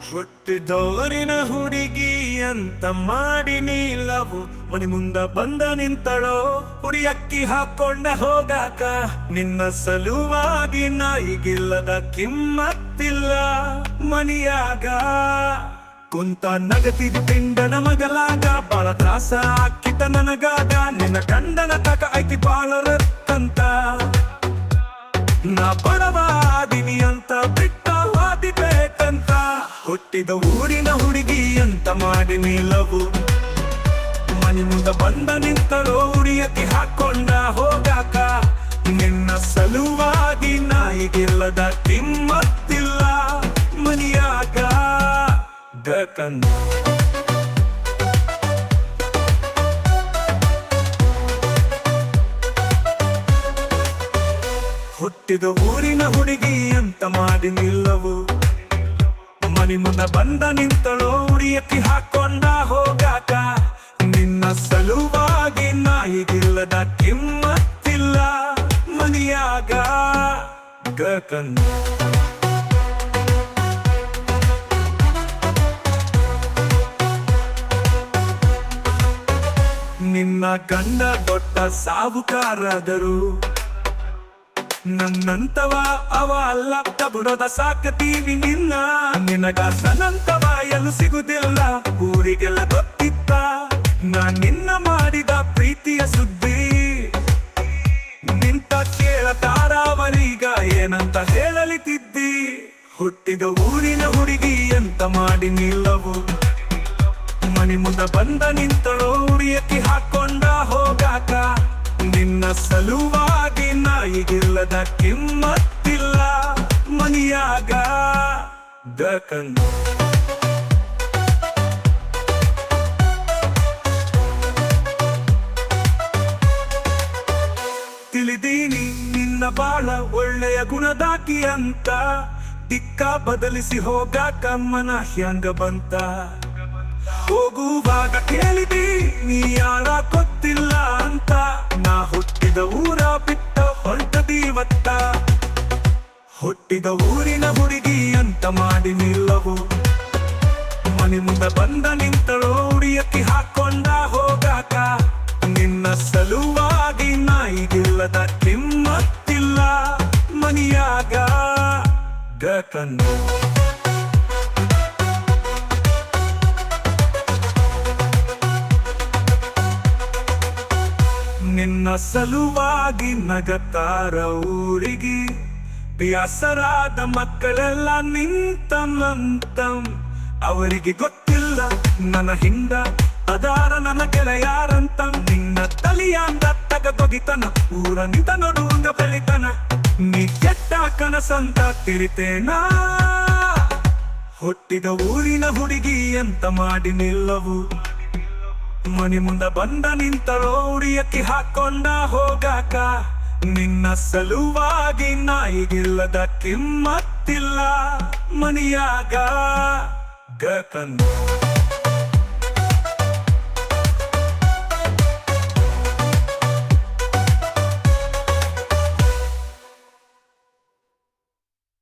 ಹುಟ್ಟಿದೋರಿನ ಹುಡುಗಿ ಅಂತ ಮಾಡಿ ನೀಲವು ಮನಿ ಮುಂದ ಬಂದ ನಿಂತಳೋ ಹುಡಿಯಕ್ಕಿ ಹಾಕೊಂಡ ಹೋಗಾಕ ನಿನ್ನ ಸಲುವಾಗಿ ನಾಯಿಗಿಲ್ಲದ ಕಿಮ್ಮತ್ತಿಲ್ಲ ಮನಿಯಾಗ ಕುಂತ ನಗತಿದಿ ಪಿಂಡನ ಮಗಲಾಗ ಬಾಳ ತ್ರಾಸ ಆಕ್ಕಿತ ನನಗಾಗ ನಿನ್ನ ಕಂಡನ ತಕ ಐತಿ ಬಾಳ ರತ್ತಂತ ನಾ ಬಡವಾದಿನಿ ಅಂತ ಬಿಟ್ಟ ವಾದಿಬೇಕಂತ ಹುಟ್ಟಿದ ಊರಿನ ಹುಡುಗಿ ಅಂತ ಮಾಡಿ ನೀಲವು ಮನಿ ಮುಂದ ಬಂದ ನಿಂತಳೋ ಉಡಿಯಕ್ಕೆ ಹಾಕೊಂಡ ಹೋಗಾಕ ನಿನ್ನ ಸಲುವಾಗಿ ನಾಯಿಗಿಲ್ಲದ ಕಿಮ್ಮತ್ತಿಲ್ಲ ಮನಿಯಾಗ ಗಕನ್ ಹುಟ್ಟಿದ ಊರಿನ ಹುಡುಗಿ ಅಂತ ಮಾಡಿ ನಿಲ್ಲವು ಮನಿ ಮುಂದ ಬಂದ ನಿಂತಳೋ ಉಡಿಯಕ್ಕಿ ಹಾಕೊಂಡ ಹೋಗಾಕ ನಿನ್ನ ಸಲುವಾಗಿ ನಾಯಿಗಿಲ್ಲದ ಕಿಮ್ಮತ್ತಿಲ್ಲ ಮನಿಯಾಗ ಗಕನ್ ನಿನ್ನ ಗಂಡ ದೊಡ್ಡ ಸಾವುಕಾರಾದರು ನನ್ನಂತವ ಅವ ಅಲ್ಲ ಬಿಡೋದ ಸಾಕತೀವಿ ನಿನ್ನ ನಿನಗಾಸನಂತವ ಎಲ್ಲೂ ಸಿಗುದಿಲ್ಲ ಊರಿಗೆಲ್ಲ ಗೊತ್ತಿತ್ತ ನಿನ್ನ ಮಾಡಿದ ಪ್ರೀತಿಯ ಸುದ್ದಿ ನಿಂತ ಕೇಳತಾರವರೀಗ ಏನಂತ ಹೇಳಲಿತಿದ್ದಿ ಹುಟ್ಟಿದ ಊರಿನ ಹುಡುಗಿ ಅಂತ ಮಾಡಿ ನಿಲ್ಲವು ಮನಿ ಮುಂದ ಬಂದ ನಿಂತಳೋ ಉಡಿಯಕ್ಕಿ ಹಾಕೊಂಡ ಹೋಗಾಕ ನಿನ್ನ ಸಲುವಾಗಿ ನಾಯಿಗಿಲ್ಲದ ಕಿಮ್ಮತ್ತಿಲ್ಲ ಮನಿಯಾಗ ಗಕನ್ ತಿಳಿದೀನಿ ನಿನ್ನ ಬಾಳ ಒಳ್ಳೆಯ ಗುಣದಾಕಿ ಅಂತ ದಿಕ್ಕ ಬದಲಿಸಿ ಹೋಗಾಕ ಮನ ಹ್ಯಾಂಗ ಬಂತ ಹೋಗುವಾಗ ಕೇಳಿದಿ ನೀ ಯಾರ ಗೊತ್ತಿಲ್ಲ ಅಂತ ನಾ ಹುಟ್ಟಿದ ಊರ ಬಿಟ್ಟ ಹೊರಟದೀವತ್ತ ಹುಟ್ಟಿದ ಊರಿನ ಹುಡುಗಿ ಅಂತ ಮಾಡಿ ನಿಲ್ಲವು ಮನಿ ಮುಂದ ಬಂದ ನಿಂತಳೋ ಉಡಿಯಕ್ಕಿ ಹಾಕೊಂಡ ಹೋಗಾಕ ನಿನ್ನ ಸಲುವಾಗಿ ನಾಯಿಗಿಲ್ಲದ ಕಿಮ್ಮತ್ತಿಲ್ಲ ಮನಿಯಾಗ ಗಕನ್ ನಿನ್ನ ಸಲುವಾಗಿ ನಗತಾರ ಊರಿಗೆ ಬ್ಯಾಸರಾದ ಮಕ್ಕಳೆಲ್ಲ ನಿಂತಂತಂ ಅವರಿಗೆ ಗೊತ್ತಿಲ್ಲ ನನ್ನ ಹಿಂದ ಅದಾರ ನನ್ನ ಗೆಳೆಯಾರಂತ ನಿನ್ನ ತಲಿಯಾಂದ ತಗದೊಗಿತನ ಊರ ನಿಂತ ನೋಡುವಂಗ ಬೆಳಿತನ ನೀ ಕೆಟ್ಟ ಕನಸಂತ ತಿರಿತೇನಾ ಹುಟ್ಟಿದ ಊರಿನ ಹುಡುಗಿ ಅಂತ ಮಾಡಿ ನಿಲ್ಲವು ಮನಿ ಮುಂದ ಬಂದ ನಿಂತಳೋ ಉಡಿಯಕ್ಕಿ ಹಾಕೊಂಡ ಹೋಗಾಕ ನಿನ್ನ ಸಲುವಾಗಿ ನಾಯಿಗಿಲ್ಲದ ಕಿಮ್ಮತ್ತಿಲ್ಲ ಮನಿಯಾಗ ಗಕನ್